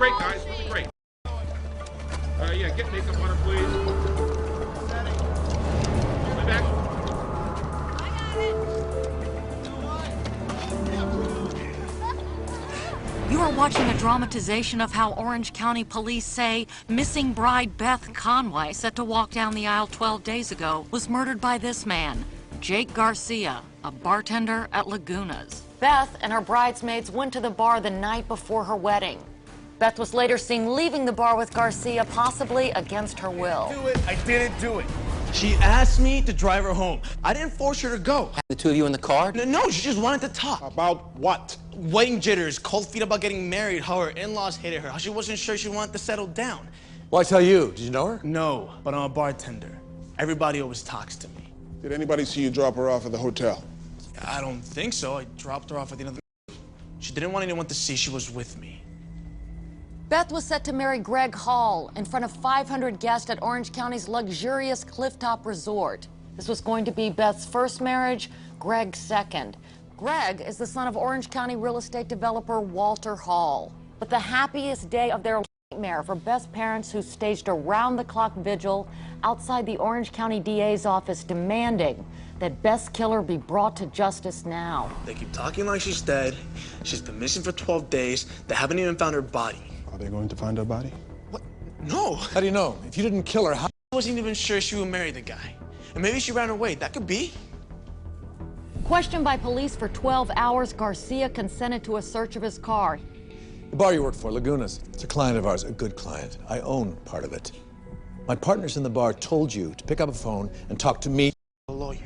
great, guys. Really great. Yeah, get makeup on her, please. Way back. You are watching a dramatization of how Orange County police say missing bride Beth Conway, set to walk down the aisle 12 days ago, was murdered by this man, Jake Garcia, a bartender at Laguna's. Beth and her bridesmaids went to the bar the night before her wedding. Beth was later seen leaving the bar with Garcia, possibly against her will. I didn't do it. She asked me to drive her home. I didn't force her to go. The two of you in the car? No, she just wanted to talk. About what? Wedding jitters, cold feet about getting married, how her in-laws hated her, how she wasn't sure she wanted to settle down. Why tell you? Did you know her? No, but I'm a bartender. Everybody always talks to me. Did anybody see you drop her off at the hotel? I don't think so. I dropped her off at the end of the... She didn't want anyone to see she was with me. Beth was set to marry Greg Hall in front of 500 guests at Orange County's luxurious clifftop resort. This was going to be Beth's first marriage, Greg's second. Greg is the son of Orange County real estate developer Walter Hall. But the happiest day of their nightmare for Beth's parents, who staged a round-the-clock vigil outside the Orange County DA's office demanding that Beth's killer be brought to justice now. They keep talking like she's dead. She's been missing for 12 days. They haven't even found her body. Are they going to find her body? What? No. How do you know? If you didn't kill her, how? I wasn't even sure she would marry the guy. And maybe she ran away. That could be. Questioned by police for 12 hours, Garcia consented to a search of his car. The bar you work for, Laguna's, it's a client of ours, a good client. I own part of it. My partners in the bar told you to pick up a phone and talk to me. A lawyer.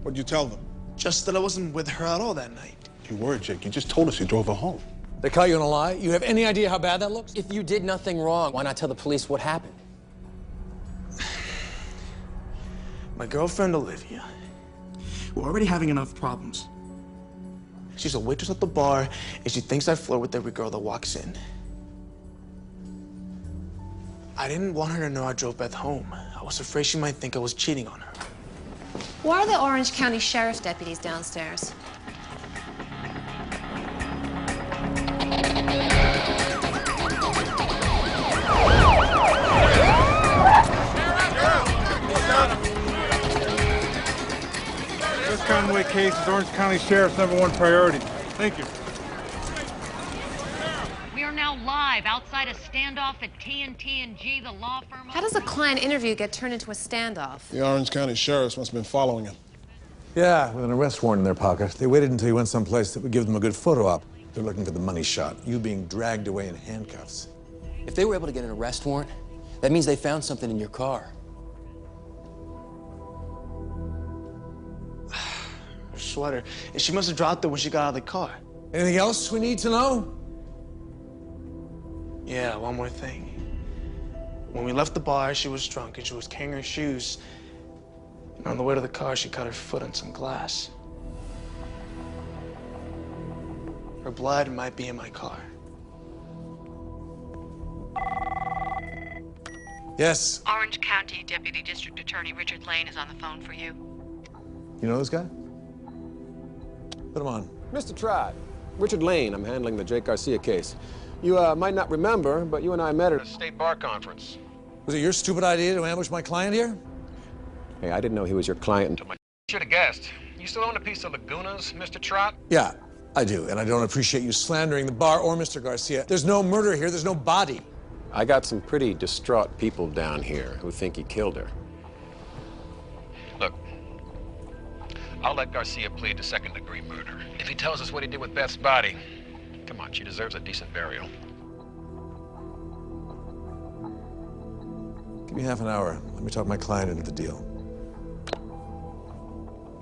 What'd you tell them? Just that I wasn't with her at all that night. You were, Jake. You just told us you drove her home. They caught you in a lie? You have any idea how bad that looks? If you did nothing wrong, why not tell the police what happened? My girlfriend, Olivia. We're already having enough problems. She's a waitress at the bar, and she thinks I flirt with every girl that walks in. I didn't want her to know I drove Beth home. I was afraid she might think I was cheating on her. Why are the Orange County Sheriff's deputies downstairs? This Conway case is Orange County Sheriff's #1 priority. Thank you. We are now live outside a standoff at T&G, the law firm. How does a client interview get turned into a standoff? The Orange County Sheriffs must have been following him. Yeah, with an arrest warrant in their pocket. They waited until you went someplace that would give them a good photo op. They're looking for the money shot, you being dragged away in handcuffs. If they were able to get an arrest warrant, that means they found something in your car. Her sweater. And she must have dropped it when she got out of the car. Anything else we need to know? Yeah, one more thing. When we left the bar, she was drunk and she was carrying her shoes. And on the way to the car, she cut her foot on some glass. Her blood might be in my car. Yes. Orange County Deputy District Attorney Richard Lane is on the phone for you. You know this guy? Put him on. Mr. Trott, Richard Lane. I'm handling the Jake Garcia case. You might not remember, but you and I met at a state bar conference. Was it your stupid idea to ambush my client here? Hey, I didn't know he was your client until my... Should have guessed. You still own a piece of Laguna's, Mr. Trott? Yeah, I do, and I don't appreciate you slandering the bar or Mr. Garcia. There's no murder here, there's no body. I got some pretty distraught people down here who think he killed her. Look, I'll let Garcia plead to second-degree murder. If he tells us what he did with Beth's body, come on, she deserves a decent burial. Give me half an hour. Let me talk my client into the deal.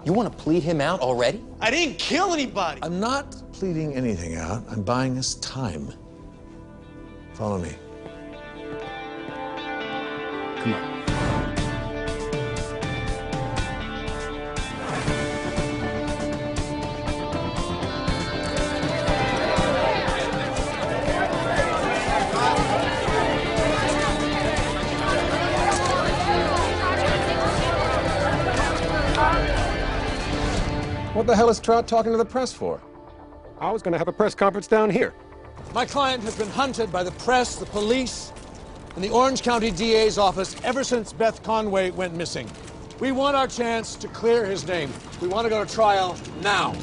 You want to plead him out already? I didn't kill anybody! I'm not pleading anything out. I'm buying us time. Follow me. Come on. What the hell is Trott talking to the press for? I was going to have a press conference down here. My client has been hunted by the press, the police, and the Orange County DA's office ever since Beth Conway went missing. We want our chance to clear his name. We want to go to trial now.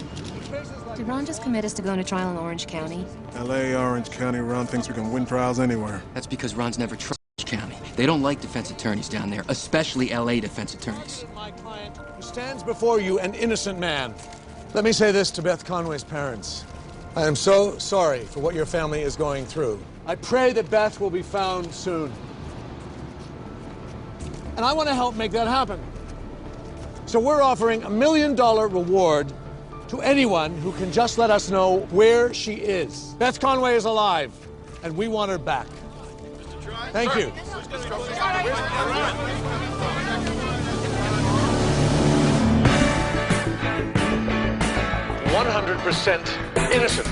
Did Ron just commit us to going to trial in Orange County? L.A., Orange County, Ron thinks we can win trials anywhere. That's because Ron's never tried Orange County. They don't like defense attorneys down there, especially L.A. defense attorneys. My client, who stands before you, an innocent man. Let me say this to Beth Conway's parents. I am so sorry for what your family is going through. I pray that Beth will be found soon. And I want to help make that happen. So we're offering $1 million reward to anyone who can just let us know where she is. Beth Conway is alive, and we want her back. Thank you. 100% innocent.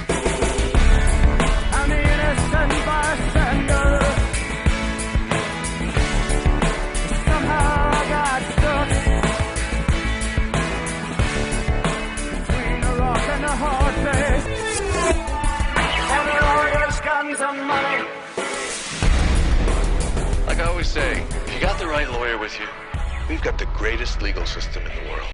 I'm the innocent bystander. Somehow I got stuck between a rock and a hard place. And the lawyers, guns, and money. Like I always say, if you got the right lawyer with you, we've got the greatest legal system in the world.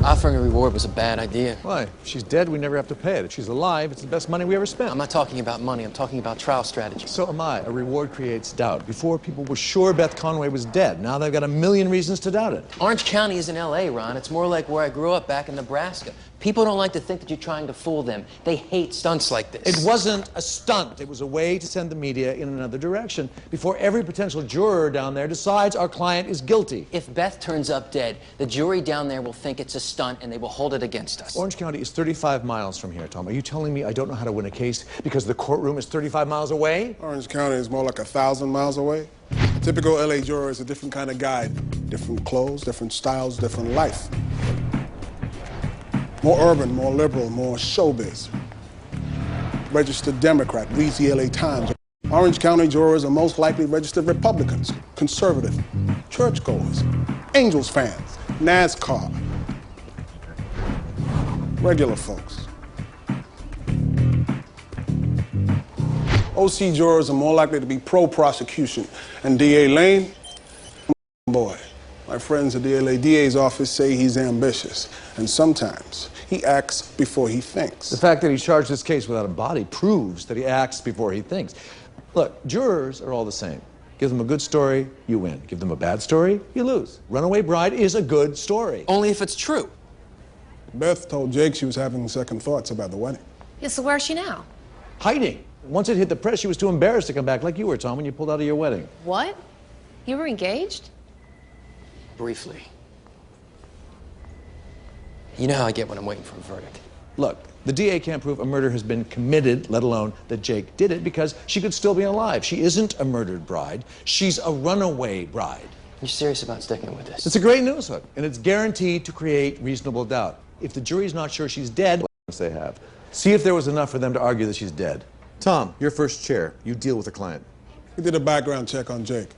Offering a reward was a bad idea. Why? If she's dead, we never have to pay it. If she's alive, it's the best money we ever spent. I'm not talking about money. I'm talking about trial strategy. So am I. A reward creates doubt. Before, people were sure Beth Conway was dead. Now they've got a million reasons to doubt it. Orange County isn't L.A., Ron. It's more like where I grew up back in Nebraska. People don't like to think that you're trying to fool them. They hate stunts like this. It wasn't a stunt. It was a way to send the media in another direction before every potential juror down there decides our client is guilty. If Beth turns up dead, the jury down there will think it's a stunt and they will hold it against us. Orange County is 35 miles from here, Tom. Are you telling me I don't know how to win a case because the courtroom is 35 miles away? Orange County is more like 1,000 miles away. A typical L.A. juror is a different kind of guy. Different clothes, different styles, different life. More urban, more liberal, more showbiz. Registered Democrat, reads the LA Times. Orange County jurors are most likely registered Republicans, conservative, churchgoers, Angels fans, NASCAR, regular folks. OC jurors are more likely to be pro-prosecution, and DA Lane, boy. My friends at the LA DA's office say he's ambitious, and sometimes he acts before he thinks. The fact that he charged this case without a body proves that he acts before he thinks. Look, jurors are all the same. Give them a good story, you win. Give them a bad story, you lose. Runaway Bride is a good story. Only if it's true. Beth told Jake she was having second thoughts about the wedding. Yeah, so where's she now? Hiding. Once it hit the press, she was too embarrassed to come back like you were, Tom, when you pulled out of your wedding. What? You were engaged? Briefly. You know how I get when I'm waiting for a verdict. Look, the DA can't prove a murder has been committed, let alone that Jake did it, because she could still be alive. She isn't a murdered bride. She's a runaway bride. You're serious about sticking with this? It's a great news hook, and it's guaranteed to create reasonable doubt. If the jury's not sure she's dead, what they have. See if there was enough for them to argue that she's dead. Tom, you're first chair. You deal with the client. We did a background check on Jake.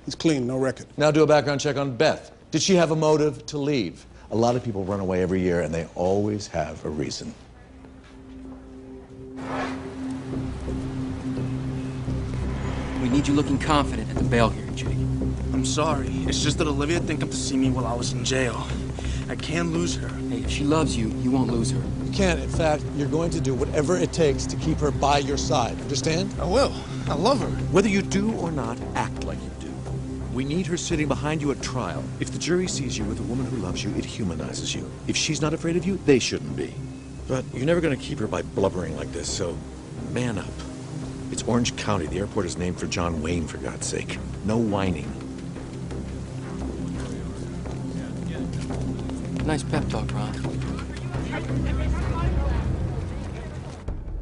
He's clean, no record. Now do a background check on Beth. Did she have a motive to leave? A lot of people run away every year, and they always have a reason. We need you looking confident at the bail hearing, Jake. I'm sorry. It's just that Olivia didn't come to see me while I was in jail. I can't lose her. Hey, if she loves you, you won't lose her. You can't. In fact, you're going to do whatever it takes to keep her by your side. Understand? I will. I love her. Whether you do or not, act like you do. We need her sitting behind you at trial. If the jury sees you with a woman who loves you, it humanizes you. If she's not afraid of you, they shouldn't be. But you're never going to keep her by blubbering like this, so man up. It's Orange County. The airport is named for John Wayne, for God's sake. No whining. Nice pep talk, Ron.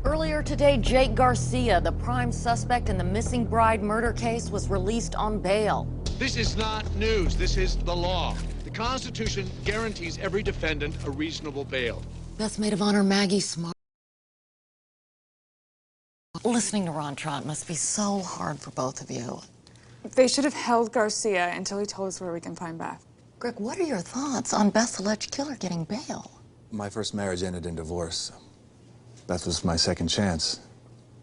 Earlier today, Jake Garcia, the prime suspect in the missing bride murder case, was released on bail. This is not news. This is the law. The Constitution guarantees every defendant a reasonable bail. Beth's maid of honor, Maggie Smart. Listening to Ron Trott must be so hard for both of you. They should have held Garcia until he told us where we can find Beth. Greg, what are your thoughts on Beth's alleged killer getting bail? My first marriage ended in divorce. Beth was my second chance.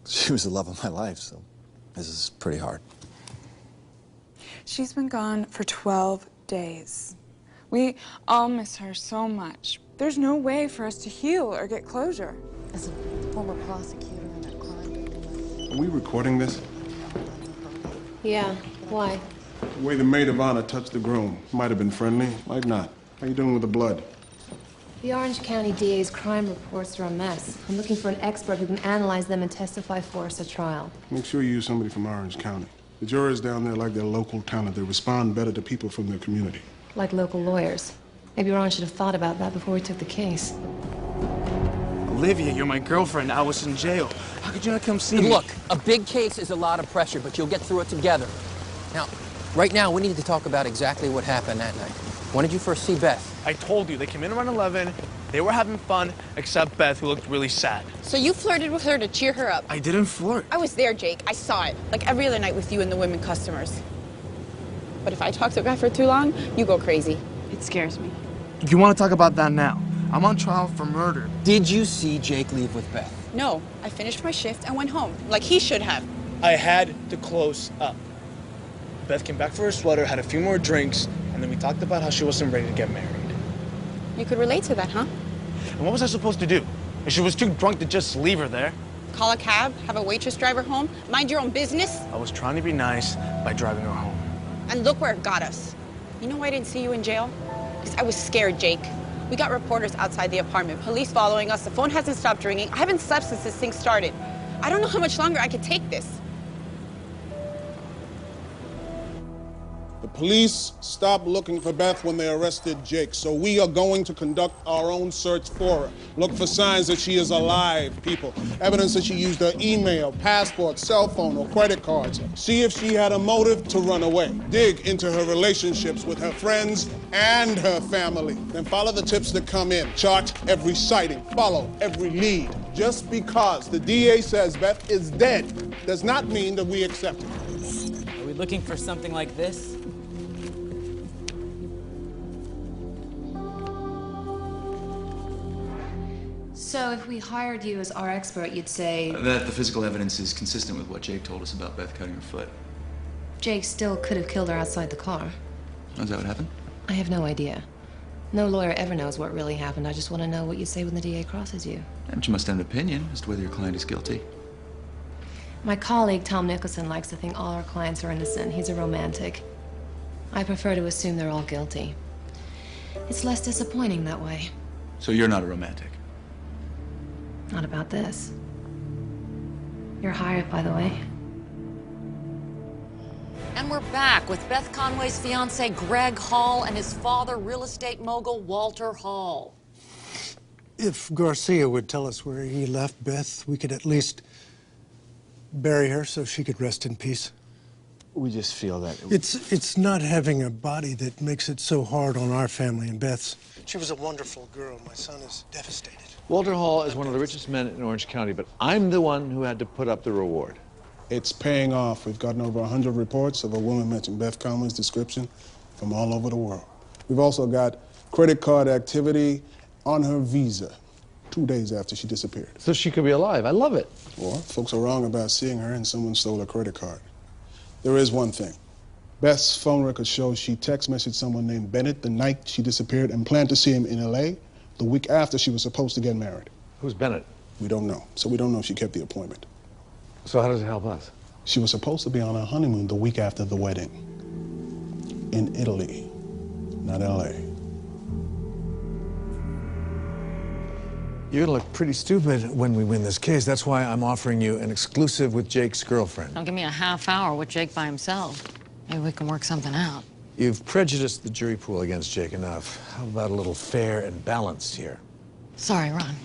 She was the love of my life, so this is pretty hard. She's been gone for 12 days. We all miss her so much. There's no way for us to heal or get closure. As a former prosecutor in that crime. Are we recording this? Yeah, why? The way the maid of honor touched the groom. Might have been friendly, might not. How you doing with the blood? The Orange County DA's crime reports are a mess. I'm looking for an expert who can analyze them and testify for us at trial. Make sure you use somebody from Orange County. The jurors down there like their local talent. They respond better to people from their community. Like local lawyers. Maybe Ron should have thought about that before we took the case. Olivia, you're my girlfriend. I was in jail. How could you not come see me? Look, a big case is a lot of pressure, but you'll get through it together. Now, right now, we need to talk about exactly what happened that night. When did you first see Beth? I told you, they came in around 11. They were having fun, except Beth, who looked really sad. So you flirted with her to cheer her up? I didn't flirt. I was there, Jake. I saw it. Like every other night with you and the women customers. But if I talk to a guy for too long, you go crazy. It scares me. You want to talk about that now? I'm on trial for murder. Did you see Jake leave with Beth? No, I finished my shift and went home, like he should have. I had to close up. Beth came back for her sweater, had a few more drinks, and then we talked about how she wasn't ready to get married. You could relate to that, huh? And what was I supposed to do? If she was too drunk to just leave her there? Call a cab, have a waitress drive her home, mind your own business? I was trying to be nice by driving her home. And look where it got us. You know why I didn't see you in jail? Because I was scared, Jake. We got reporters outside the apartment, police following us, the phone hasn't stopped ringing. I haven't slept since this thing started. I don't know how much longer I could take this. The police stopped looking for Beth when they arrested Jake, so we are going to conduct our own search for her. Look for signs that she is alive, people. Evidence that she used her email, passport, cell phone, or credit cards. See if she had a motive to run away. Dig into her relationships with her friends and her family. Then follow the tips that come in. Chart every sighting. Follow every lead. Just because the DA says Beth is dead does not mean that we accept it. Are we looking for something like this? So if we hired you as our expert, you'd say... That the physical evidence is consistent with what Jake told us about Beth cutting her foot. Jake still could have killed her outside the car. Is that what happened? I have no idea. No lawyer ever knows what really happened. I just want to know what you say when the DA crosses you. But you must have an opinion as to whether your client is guilty. My colleague, Tom Nicholson, likes to think all our clients are innocent. He's a romantic. I prefer to assume they're all guilty. It's less disappointing that way. So you're not a romantic? Not about this. You're hired, by the way. And we're back with Beth Conway's fiance, Greg Hall, and his father, real estate mogul Walter Hall. If Garcia would tell us where he left Beth, we could at least bury her so she could rest in peace. We just feel that... It's not having a body that makes it so hard on our family and Beth's. She was a wonderful girl. My son is devastated. Walter Hall is one of the richest men in Orange County, but I'm the one who had to put up the reward. It's paying off. We've gotten over 100 reports of a woman matching Beth Conway's description from all over the world. We've also got credit card activity on her visa 2 days after she disappeared. So she could be alive. I love it. Or folks are wrong about seeing her and someone stole her credit card. There is one thing. Beth's phone record shows she text messaged someone named Bennett the night she disappeared and planned to see him in LA the week after she was supposed to get married. Who's Bennett? We don't know. So we don't know if she kept the appointment. So how does it help us? She was supposed to be on her honeymoon the week after the wedding. In Italy, not LA. You're gonna look pretty stupid when we win this case. That's why I'm offering you an exclusive with Jake's girlfriend. Don't give me a half hour with Jake by himself. Maybe we can work something out. You've prejudiced the jury pool against Jake enough. How about a little fair and balanced here? Sorry, Ron.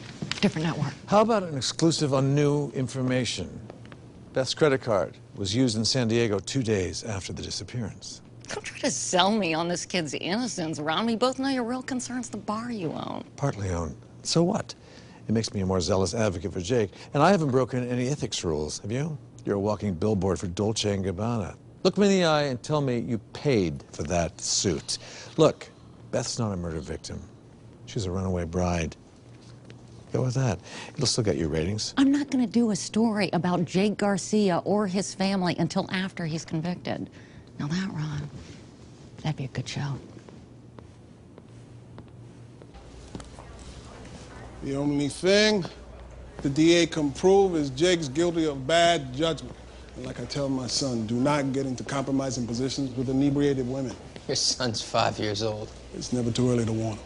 Different network. How about an exclusive on new information? Beth's credit card was used in San Diego 2 days after the disappearance. Don't try to sell me on this kid's innocence, Ron. We both know your real concern's the bar you own. Partly owned. So what? It makes me a more zealous advocate for Jake. And I haven't broken any ethics rules, have you? You're a walking billboard for Dolce & Gabbana. Look me in the eye and tell me you paid for that suit. Look, Beth's not a murder victim. She's a runaway bride. Go with that. It'll still get you ratings. I'm not going to do a story about Jake Garcia or his family until after he's convicted. Now that, Ron, that'd be a good show. The only thing the DA can prove is Jake's guilty of bad judgment. And like I tell my son, do not get into compromising positions with inebriated women. Your son's 5 years old. It's never too early to warn him.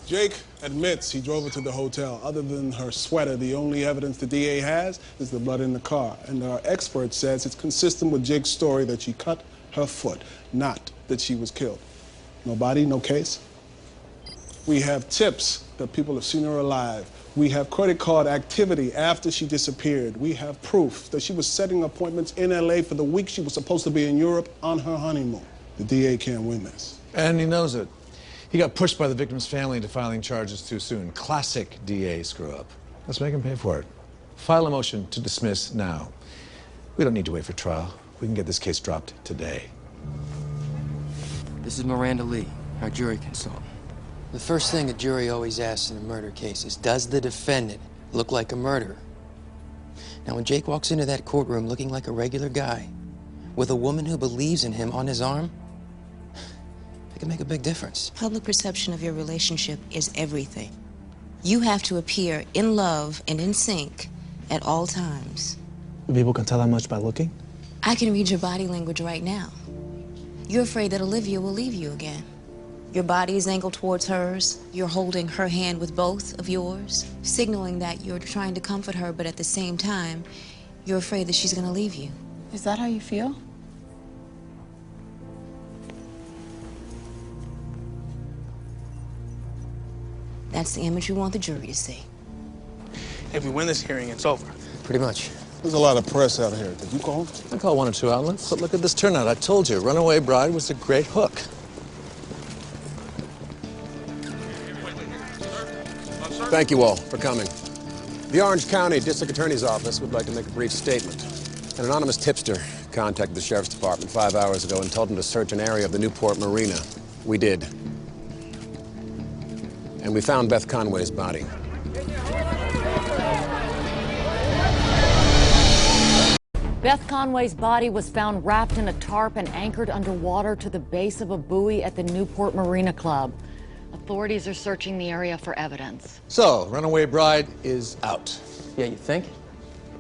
Jake admits he drove her to the hotel. Other than her sweater, the only evidence the DA has is the blood in the car. And our expert says it's consistent with Jake's story that she cut her foot, not that she was killed. No body, no case. We have tips that people have seen her alive. We have credit card activity after she disappeared. We have proof that she was setting appointments in LA for the week she was supposed to be in Europe on her honeymoon. The DA can't win this. And he knows it. He got pushed by the victim's family into filing charges too soon. Classic DA screw-up. Let's make him pay for it. File a motion to dismiss now. We don't need to wait for trial. We can get this case dropped today. This is Miranda Lee, our jury consultant. The first thing a jury always asks in a murder case is, does the defendant look like a murderer? Now, when Jake walks into that courtroom looking like a regular guy, with a woman who believes in him on his arm, it can make a big difference. Public perception of your relationship is everything. You have to appear in love and in sync at all times. People can tell that much by looking? I can read your body language right now. You're afraid that Olivia will leave you again. Your body is angled towards hers. You're holding her hand with both of yours, signaling that you're trying to comfort her, but at the same time, you're afraid that she's gonna leave you. Is that how you feel? That's the image we want the jury to see. If we win this hearing, it's over. Pretty much. There's a lot of press out here. Did you call? I called 1 or 2 outlets, but look at this turnout. I told you, Runaway Bride was a great hook. Thank you all for coming. The Orange County District Attorney's Office would like to make a brief statement. An anonymous tipster contacted the Sheriff's Department 5 hours ago and told them to search an area of the Newport Marina. We did. And we found Beth Conway's body. Beth Conway's body was found wrapped in a tarp and anchored underwater to the base of a buoy at the Newport Marina Club. Authorities are searching the area for evidence. So, Runaway Bride is out. Yeah, you think?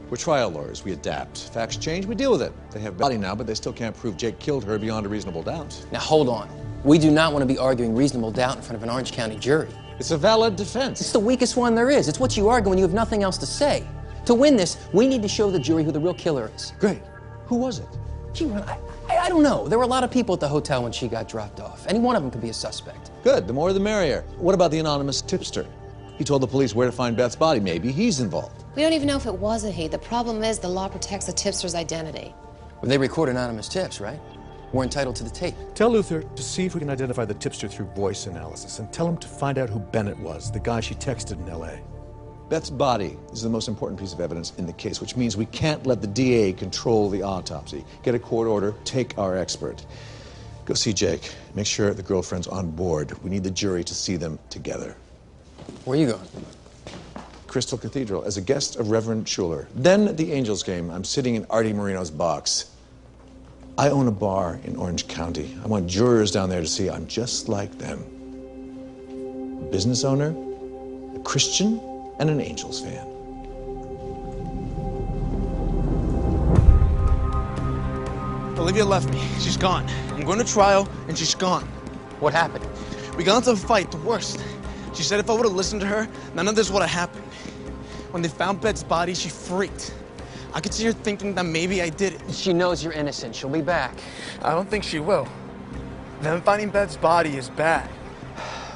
We're trial lawyers. We adapt. Facts change, we deal with it. They have body now, but they still can't prove Jake killed her beyond a reasonable doubt. Now, hold on. We do not want to be arguing reasonable doubt in front of an Orange County jury. It's a valid defense. It's the weakest one there is. It's what you argue when you have nothing else to say. To win this, we need to show the jury who the real killer is. Great. Who was it? Gee, I don't know. There were a lot of people at the hotel when she got dropped off. Any one of them could be a suspect. Good. The more the merrier. What about the anonymous tipster? He told the police where to find Beth's body. Maybe he's involved. We don't even know if it was a he. The problem is the law protects the tipster's identity. Well, they record anonymous tips, right? We're entitled to the tape. Tell Luther to see if we can identify the tipster through voice analysis, and tell him to find out who Bennett was, the guy she texted in L.A. Beth's body is the most important piece of evidence in the case, which means we can't let the DA control the autopsy. Get a court order, take our expert. Go see Jake. Make sure the girlfriend's on board. We need the jury to see them together. Where are you going? Crystal Cathedral, as a guest of Reverend Schuler. Then the Angels game. I'm sitting in Artie Marino's box. I own a bar in Orange County. I want jurors down there to see I'm just like them. A business owner, a Christian, and an Angels fan. Olivia left me. She's gone. I'm going to trial, and she's gone. What happened? We got into a fight, the worst. She said if I would have listened to her, none of this would have happened. When they found Beth's body, she freaked. I could see her thinking that maybe I did it. She knows you're innocent. She'll be back. I don't think she will. Them finding Beth's body is bad.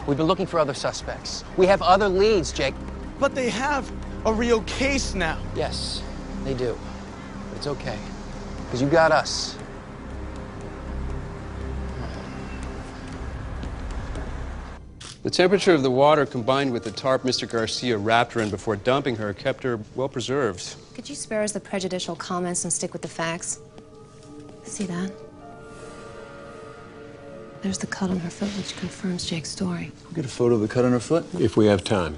We've been looking for other suspects. We have other leads, Jake. But they have a real case now. Yes, they do. But it's okay, because you got us. The temperature of the water combined with the tarp Mr. Garcia wrapped her in before dumping her kept her well preserved. Could you spare us the prejudicial comments and stick with the facts? See that? There's the cut on her foot, which confirms Jake's story. We'll get a photo of the cut on her foot? If we have time.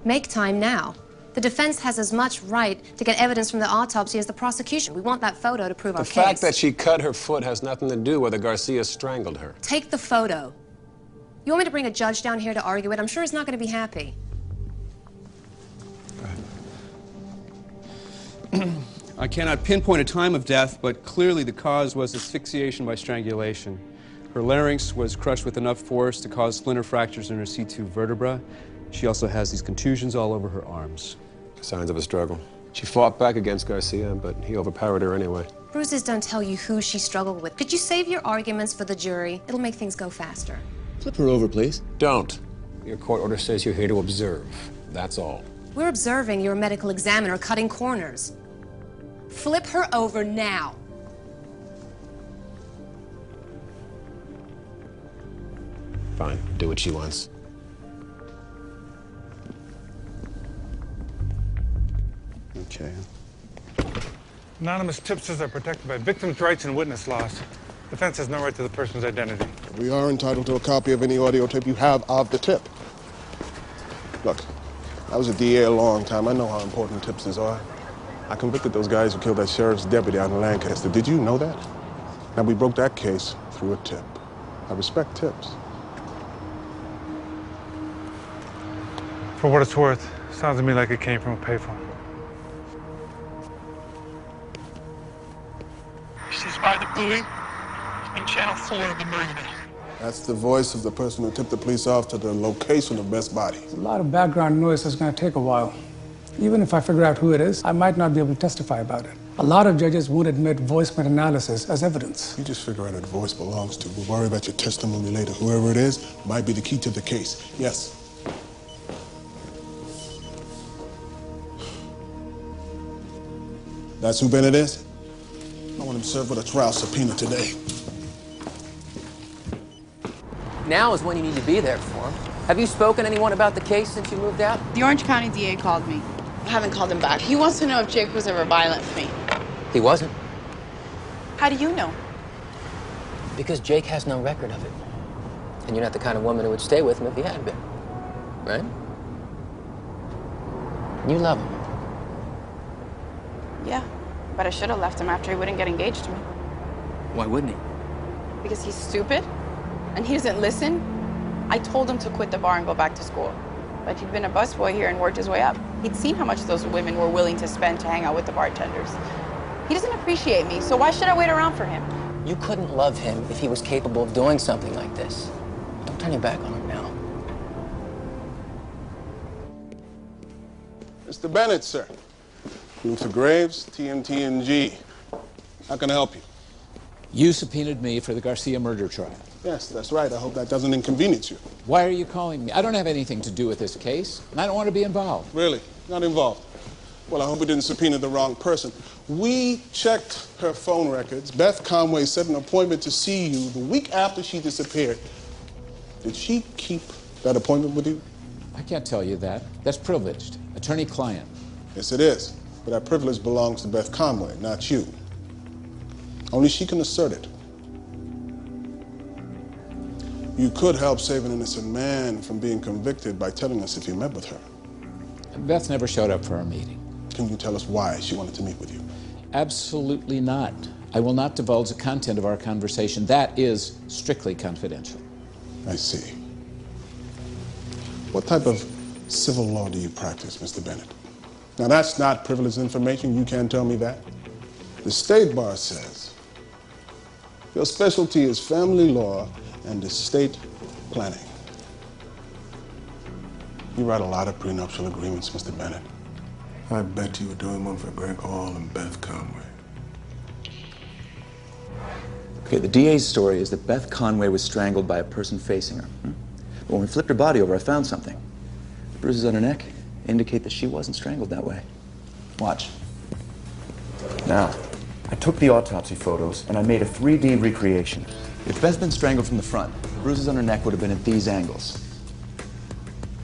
Make time now. The defense has as much right to get evidence from the autopsy as the prosecution. We want that photo to prove our case. The fact that she cut her foot has nothing to do with whether Garcia strangled her. Take the photo. You want me to bring a judge down here to argue it? I'm sure he's not going to be happy. I cannot pinpoint a time of death, but clearly the cause was asphyxiation by strangulation. Her larynx was crushed with enough force to cause splinter fractures in her C2 vertebra. She also has these contusions all over her arms. Signs of a struggle. She fought back against Garcia, but he overpowered her anyway. Bruises don't tell you who she struggled with. Could you save your arguments for the jury? It'll make things go faster. Flip her over, please. Don't. Your court order says you're here to observe. That's all. We're observing your medical examiner cutting corners. Flip her over now. Fine. Do what she wants. Okay. Anonymous tipsters are protected by victims' rights and witness laws. Defense has no right to the person's identity. We are entitled to a copy of any audio tape you have of the tip. Look, I was a DA a long time. I know how important tipsters are. I convicted those guys who killed that sheriff's deputy out in Lancaster. Did you know that? Now, we broke that case through a tip. I respect tips. For what it's worth, sounds to me like it came from a payphone. She's by the buoy in channel 4 of the marina. That's the voice of the person who tipped the police off to the location of Beth's body. A lot of background noise is going to take a while. Even if I figure out who it is, I might not be able to testify about it. A lot of judges won't admit voice analysis as evidence. You just figure out who the voice belongs to. We'll worry about your testimony later. Whoever it is might be the key to the case. Yes. That's who Bennett is? I want him served with a trial subpoena today. Now is when you need to be there for him. Have you spoken to anyone about the case since you moved out? The Orange County DA called me. I haven't called him back. He wants to know if Jake was ever violent with me. He wasn't. How do you know? Because Jake has no record of it. And you're not the kind of woman who would stay with him if he had been. Right? You love him. Yeah, but I should have left him after he wouldn't get engaged to me. Why wouldn't he? Because he's stupid and he doesn't listen. I told him to quit the bar and go back to school. But he'd been a busboy here and worked his way up. He'd seen how much those women were willing to spend to hang out with the bartenders. He doesn't appreciate me, so why should I wait around for him? You couldn't love him if he was capable of doing something like this. Don't turn your back on him now. Mr. Bennett, sir. Luther Graves, TMTNG. How can I help you? You subpoenaed me for the Garcia murder trial. Yes, that's right. I hope that doesn't inconvenience you. Why are you calling me? I don't have anything to do with this case, and I don't want to be involved. Really? Not involved? Well, I hope we didn't subpoena the wrong person. We checked her phone records. Beth Conway set an appointment to see you the week after she disappeared. Did she keep that appointment with you? I can't tell you that. That's privileged. Attorney-client. Yes, it is. But that privilege belongs to Beth Conway, not you. Only she can assert it. You could help save an innocent man from being convicted by telling us if you met with her. Beth never showed up for our meeting. Can you tell us why she wanted to meet with you? Absolutely not. I will not divulge the content of our conversation. That is strictly confidential. I see. What type of civil law do you practice, Mr. Bennett? Now, that's not privileged information. You can't tell me that. The State Bar says your specialty is family law and estate planning. You write a lot of prenuptial agreements, Mr. Bennett. I bet you were doing one for Greg Hall and Beth Conway. Okay, the DA's story is that Beth Conway was strangled by a person facing her. But when we flipped her body over, I found something. The bruises on her neck indicate that she wasn't strangled that way. Watch. Now, I took the autopsy photos and I made a 3D recreation. If Beth's been strangled from the front, the bruises on her neck would have been at these angles.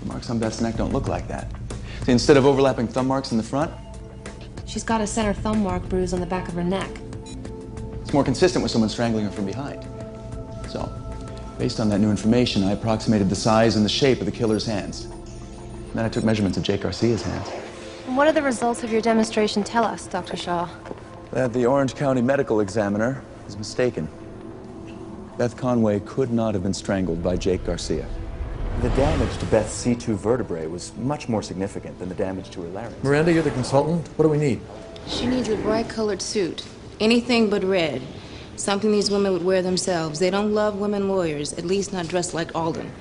The marks on Beth's neck don't look like that. See, instead of overlapping thumb marks in the front, She's got a center thumb mark bruise on the back of her neck. it's more consistent with someone strangling her from behind. So, Based on that new information, I approximated the size and the shape of the killer's hands. Then I took measurements of Jake Garcia's hands. And what do the results of your demonstration tell us, Dr. Shaw? That the Orange County medical examiner is mistaken. Beth Conway could not have been strangled by Jake Garcia. The damage to Beth's C2 vertebrae was much more significant than the damage to her larynx. Miranda, you're the consultant. What do we need? She needs a bright-colored suit. Anything but red. Something these women would wear themselves. They don't love women lawyers, at least not dressed like Alden.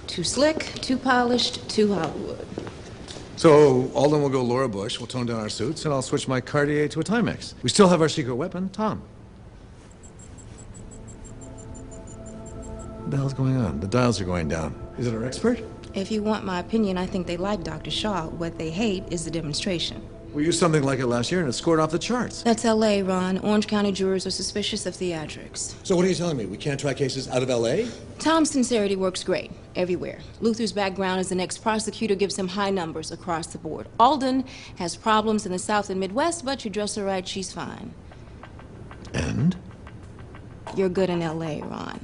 Too slick, too polished, too Hollywood. So, Alden will go Laura Bush, we'll tone down our suits, and I'll switch my Cartier to a Timex. We still have our secret weapon, Tom. What the hell's going on? The dials are going down. Is it our expert? If you want my opinion, I think they like Dr. Shaw. What they hate is the demonstration. We used something like it last year and it scored off the charts. That's L.A., Ron. Orange County jurors are suspicious of theatrics. So what are you telling me? We can't try cases out of L.A.? Tom's sincerity works great, everywhere. Luther's background as an ex-prosecutor gives him high numbers across the board. Alden has problems in the South and Midwest, but you dress her right, she's fine. And? You're good in L.A., Ron.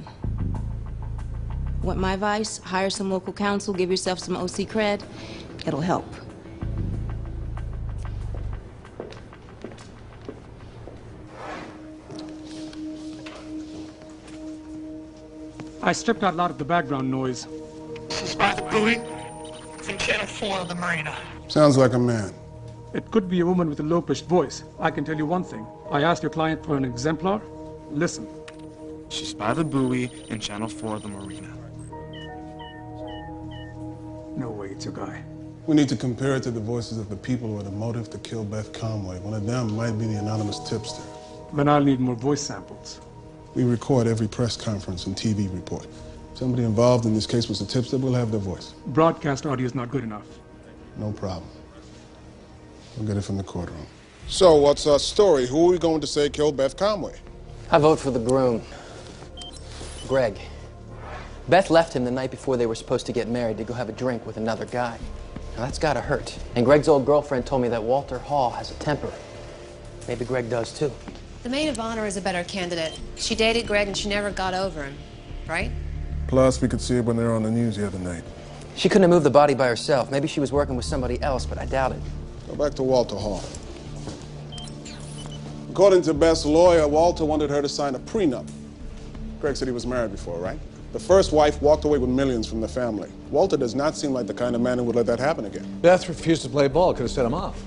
Want my advice? Hire some local counsel, give yourself some OC cred. It'll help. I stripped out a lot of the background noise. This is by the buoy from Channel 4 of the Marina. Sounds like a man. It could be a woman with a low-pitched voice. I can tell you one thing. I asked your client for an exemplar. Listen. She's by the buoy in Channel 4 of the Marina. No way it's your guy. We need to compare it to the voices of the people who had the motive to kill Beth Conway. One of them might be the anonymous tipster. Then I'll need more voice samples. We record every press conference and TV report. If somebody involved in this case was the tipster, we'll have their voice. Broadcast audio is not good enough. No problem. We'll get it from the courtroom. So, what's our story? Who are we going to say killed Beth Conway? I vote for the groom, Greg. Beth left him the night before they were supposed to get married to go have a drink with another guy. Now that's gotta hurt. And Greg's old girlfriend told me that Walter Hall has a temper. Maybe Greg does too. The maid of honor is a better candidate. She dated Greg and she never got over him, right? Plus, we could see it when they were on the news the other night. She couldn't have moved the body by herself. Maybe she was working with somebody else, but I doubt it. Go back to Walter Hall. According to Beth's lawyer, Walter wanted her to sign a prenup. Greg said he was married before, right? The first wife walked away with millions from the family. Walter does not seem like the kind of man who would let that happen again. Beth refused to play ball, could have set him off.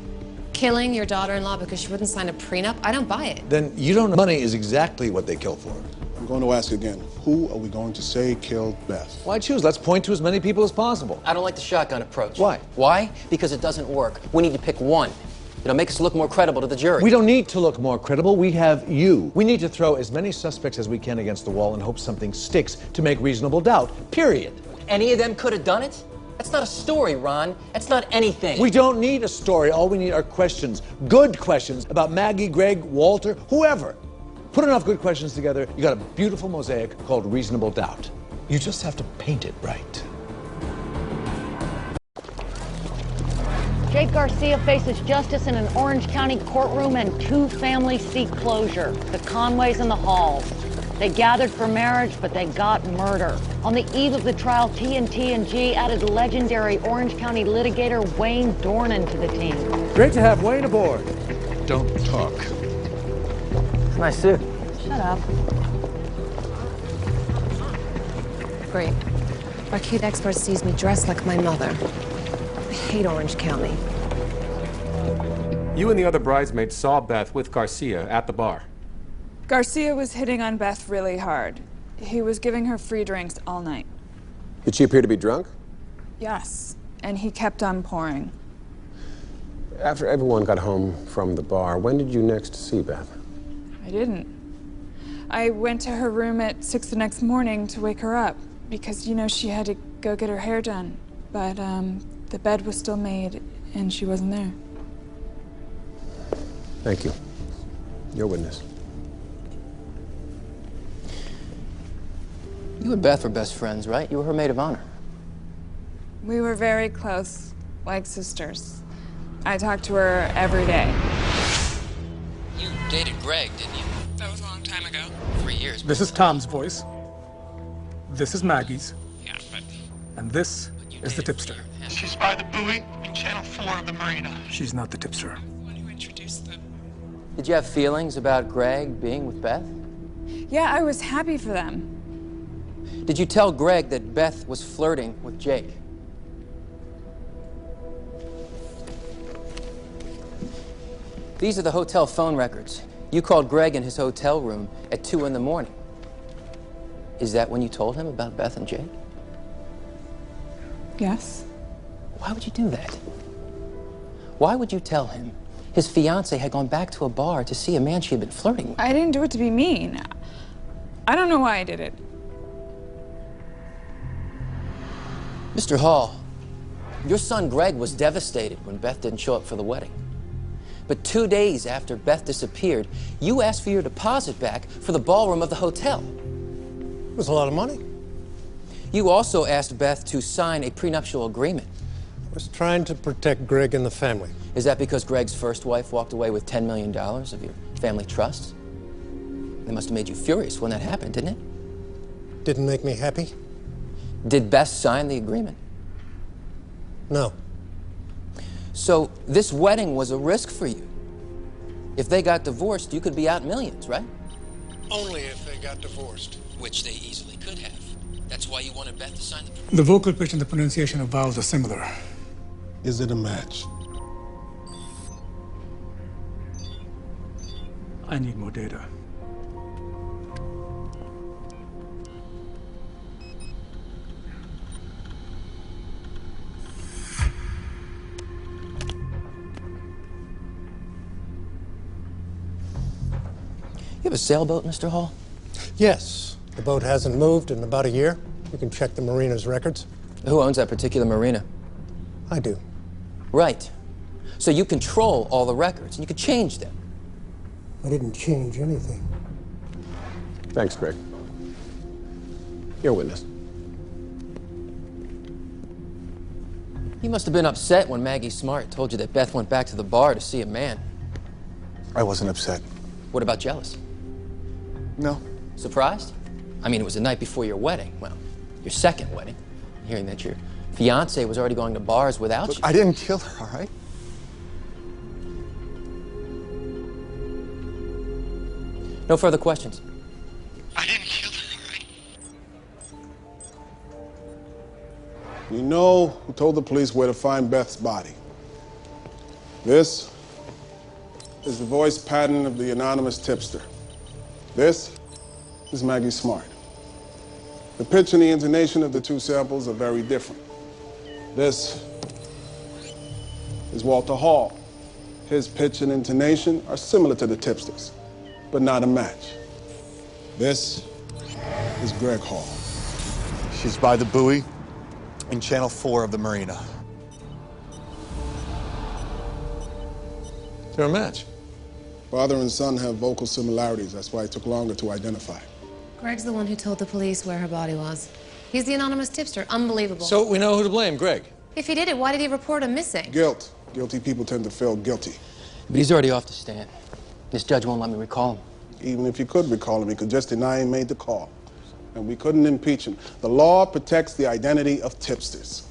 Killing your daughter-in-law because she wouldn't sign a prenup? I don't buy it. Then you don't know money is exactly what they kill for. I'm going to ask again, who are we going to say killed Beth? Why choose? Let's point to as many people as possible. I don't like the shotgun approach. Why? Why? Because it doesn't work. We need to pick one. It'll make us look more credible to the jury. We don't need to look more credible. We have you. We need to throw as many suspects as we can against the wall and hope something sticks to make reasonable doubt. Period. Any of them could have done it? That's not a story, Ron. That's not anything. We don't need a story. All we need are questions. Good questions about Maggie, Greg, Walter, whoever. Put enough good questions together, you got a beautiful mosaic called reasonable doubt. You just have to paint it right. Jake Garcia faces justice in an Orange County courtroom and two families seek closure. The Conways and the Halls. They gathered for marriage, but they got murder. On the eve of the trial, TNT&G added legendary Orange County litigator Wayne Dornan to the team. Great to have Wayne aboard. Don't talk. Nice suit. Shut up. Great. Our kid expert sees me dressed like my mother. I hate Orange County. You and the other bridesmaids saw Beth with Garcia at the bar. Garcia was hitting on Beth really hard. He was giving her free drinks all night. Did she appear to be drunk? Yes, and he kept on pouring. After everyone got home from the bar, when did you next see Beth? I didn't. I went to her room at 6 the next morning to wake her up because, you know, she had to go get her hair done. But the bed was still made and she wasn't there. Thank you. Your witness. You and Beth were best friends, right? You were her maid of honor. We were very close, like sisters. I talked to her every day. You dated Greg, didn't you? That was a long time ago. 3 years. This is Tom's voice. This is Maggie's. Yeah, but... And this is the tipster. She's by the buoy in Channel 4 of the marina. She's not the tipster. Who introduced them? Did you have feelings about Greg being with Beth? Yeah, I was happy for them. Did you tell Greg that Beth was flirting with Jake? These are the hotel phone records. You called Greg in his hotel room at 2 in the morning. Is that when you told him about Beth and Jake? Yes. Why would you do that? Why would you tell him his fiancée had gone back to a bar to see a man she had been flirting with? I didn't do it to be mean. I don't know why I did it. Mr. Hall, your son Greg was devastated when Beth didn't show up for the wedding. But 2 days after Beth disappeared, you asked for your deposit back for the ballroom of the hotel. It was a lot of money. You also asked Beth to sign a prenuptial agreement. I was trying to protect Greg and the family. Is that because Greg's first wife walked away with $10 million of your family trust? That must have made you furious when that happened, didn't it? Didn't make me happy? Did Beth sign the agreement? No. So this wedding was a risk for you. If they got divorced, you could be out millions, right? Only if they got divorced. Which they easily could have. That's why you wanted Beth to sign the... The vocal pitch and the pronunciation of vowels are similar. Is it a match? I need more data. You have a sailboat, Mr. Hall? Yes. The boat hasn't moved in about a year. You can check the marina's records. Who owns that particular marina? I do. Right. So you control all the records, and you could change them. I didn't change anything. Thanks, Greg. You're a witness. You must have been upset when Maggie Smart told you that Beth went back to the bar to see a man. I wasn't upset. What about jealous? No. Surprised? I mean, it was the night before your wedding. Well, your second wedding. Hearing that your fiancé was already going to bars without you. I didn't kill her, all right? No further questions. I didn't kill her, right? We know who told the police where to find Beth's body. This is the voice pattern of the anonymous tipster. This is Maggie Smart. The pitch and the intonation of the two samples are very different. This is Walter Hall. His pitch and intonation are similar to the tipster's, but not a match. This is Greg Hall. She's by the buoy in Channel 4 of the marina. They're a match. Father and son have vocal similarities. That's why it took longer to identify. Greg's the one who told the police where her body was. He's the anonymous tipster. Unbelievable. So we know who to blame, Greg. If he did it, why did he report him missing? Guilt. Guilty people tend to feel guilty. But he's already off the stand. This judge won't let me recall him. Even if you could recall him, he could just deny he made the call. And we couldn't impeach him. The law protects the identity of tipsters.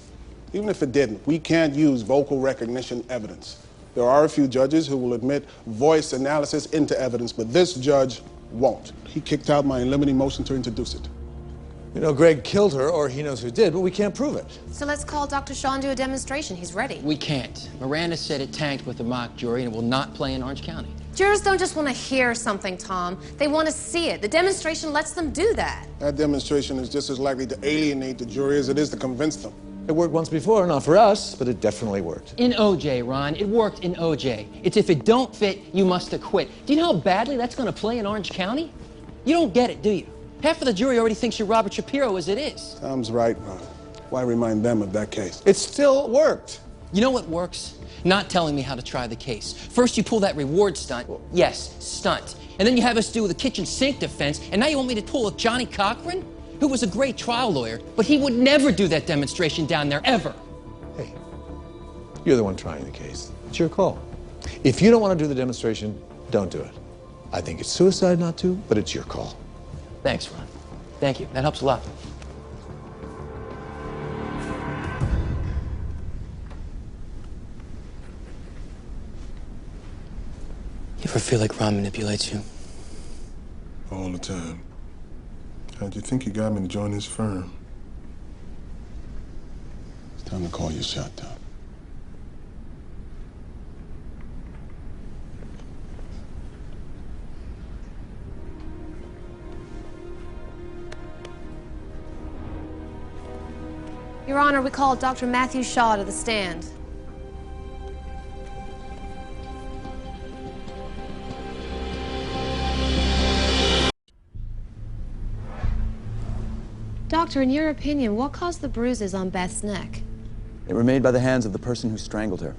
Even if it didn't, we can't use vocal recognition evidence. There are a few judges who will admit voice analysis into evidence, but this judge won't. He kicked out my in limine motion to introduce it. You know, Greg killed her, or he knows who did, but we can't prove it. So let's call Dr. Shaw and do a demonstration. He's ready. We can't. Miranda said it tanked with the mock jury and it will not play in Orange County. Jurors don't just want to hear something, Tom. They want to see it. The demonstration lets them do that. That demonstration is just as likely to alienate the jury as it is to convince them. It worked once before, not for us, but it definitely worked. In OJ, Ron. It worked in OJ. It's if it don't fit, you must acquit. Do you know how badly that's going to play in Orange County? You don't get it, do you? Half of the jury already thinks you're Robert Shapiro as it is. Tom's right, Ron. Why remind them of that case? It still worked. You know what works? Not telling me how to try the case. First you pull that reward stunt. Yes, stunt. And then you have us do the kitchen sink defense, and now you want me to pull a Johnny Cochran? Who was a great trial lawyer, but he would never do that demonstration down there, ever. Hey, you're the one trying the case. It's your call. If you don't want to do the demonstration, don't do it. I think it's suicide not to, but it's your call. Thanks, Ron. Thank you. That helps a lot. Ever feel like Ron manipulates you? All the time. How'd you think he got me to join his firm? It's time to call your shot, Tom. Your Honor, we call Dr. Matthew Shaw to the stand. Doctor, in your opinion, what caused the bruises on Beth's neck? They were made by the hands of the person who strangled her.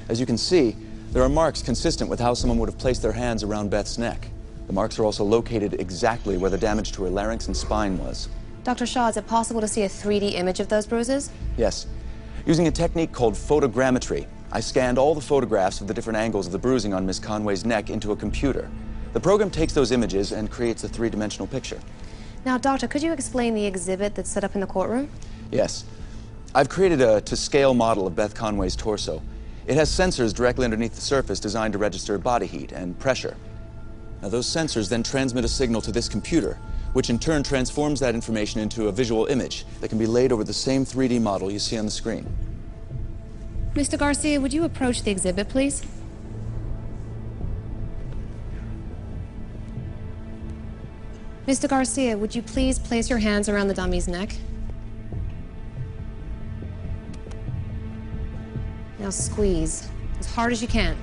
As you can see, there are marks consistent with how someone would have placed their hands around Beth's neck. The marks are also located exactly where the damage to her larynx and spine was. Dr. Shaw, is it possible to see a 3D image of those bruises? Yes. Using a technique called photogrammetry, I scanned all the photographs of the different angles of the bruising on Miss Conway's neck into a computer. The program takes those images and creates a three-dimensional picture. Now, Doctor, could you explain the exhibit that's set up in the courtroom? Yes. I've created a to-scale model of Beth Conway's torso. It has sensors directly underneath the surface designed to register body heat and pressure. Now, those sensors then transmit a signal to this computer, which in turn transforms that information into a visual image that can be laid over the same 3D model you see on the screen. Mr. Garcia, would you approach the exhibit, please? Mr. Garcia, would you please place your hands around the dummy's neck? Now squeeze as hard as you can.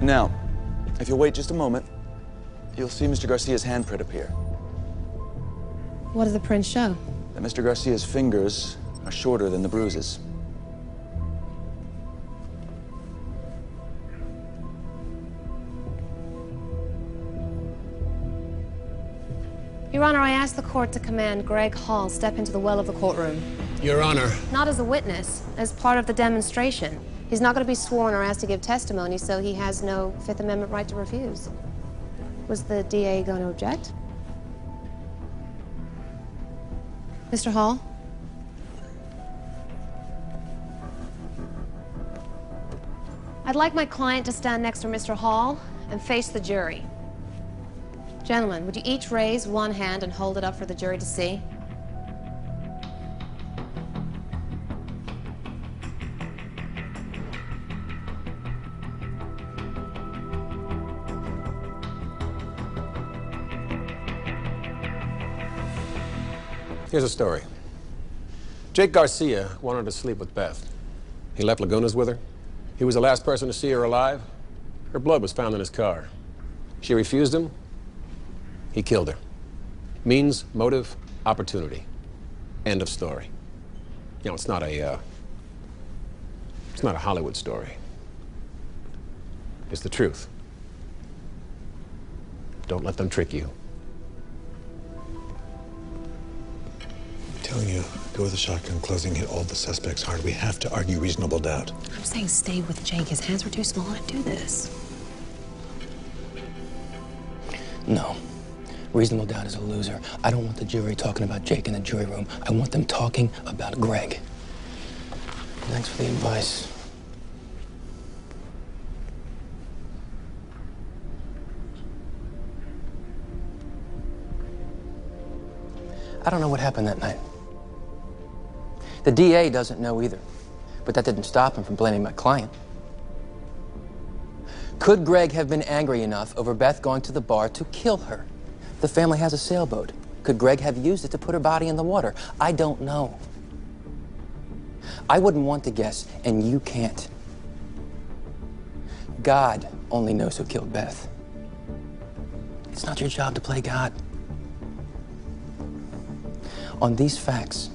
Now, if you'll wait just a moment, you'll see Mr. Garcia's handprint appear. What do the prints show? That Mr. Garcia's fingers are shorter than the bruises. Your Honor, I ask the court to command Greg Hall step into the well of the courtroom. Your Honor. Not as a witness, as part of the demonstration. He's not going to be sworn or asked to give testimony, so he has no Fifth Amendment right to refuse. Was the DA going to object? Mr. Hall? I'd like my client to stand next to Mr. Hall and face the jury. Gentlemen, would you each raise one hand and hold it up for the jury to see? Here's a story. Jake Garcia wanted to sleep with Beth. He left Lagunas with her. He was the last person to see her alive. Her blood was found in his car. She refused him. He killed her. Means, motive, opportunity. End of story. You know, it's not a Hollywood story. It's the truth. Don't let them trick you. Telling you, go with the shotgun, closing, hit all the suspects hard. We have to argue reasonable doubt. I'm saying stay with Jake. His hands were too small to do this. No. Reasonable doubt is a loser. I don't want the jury talking about Jake in the jury room. I want them talking about Greg. Thanks for the advice. I don't know what happened that night. The DA doesn't know either, but that didn't stop him from blaming my client. Could Greg have been angry enough over Beth going to the bar to kill her? The family has a sailboat. Could Greg have used it to put her body in the water? I don't know. I wouldn't want to guess, and you can't. God only knows who killed Beth. It's not your job to play God. On these facts,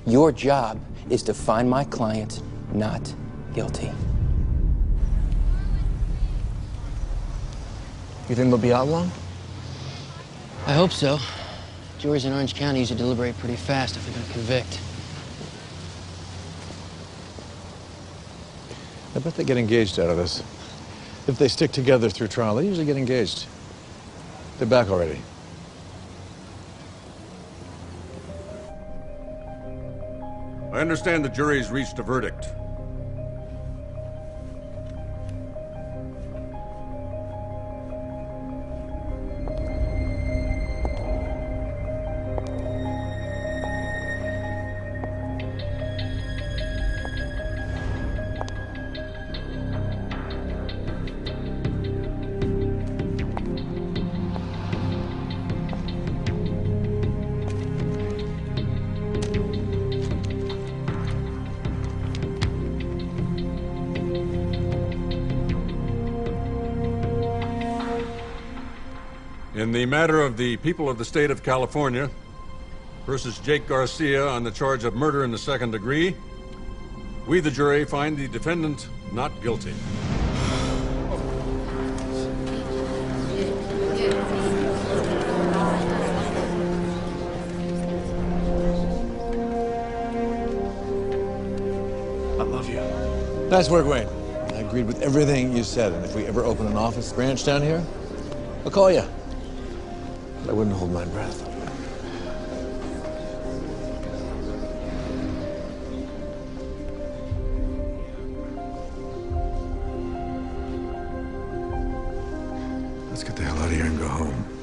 your job is to find my client not guilty. You think they'll be out long? I hope so. Juries in Orange County usually deliberate pretty fast if they're going to convict. I bet they get engaged out of this. If they stick together through trial, they usually get engaged. They're back already. I understand the jury's reached a verdict. In the matter of the people of the state of California versus Jake Garcia on the charge of murder in the second degree, we, the jury, find the defendant not guilty. I love you. Nice work, Wayne. I agreed with everything you said, and if we ever open an office branch down here, I'll call you. But I wouldn't hold my breath. Let's get the hell out of here and go home.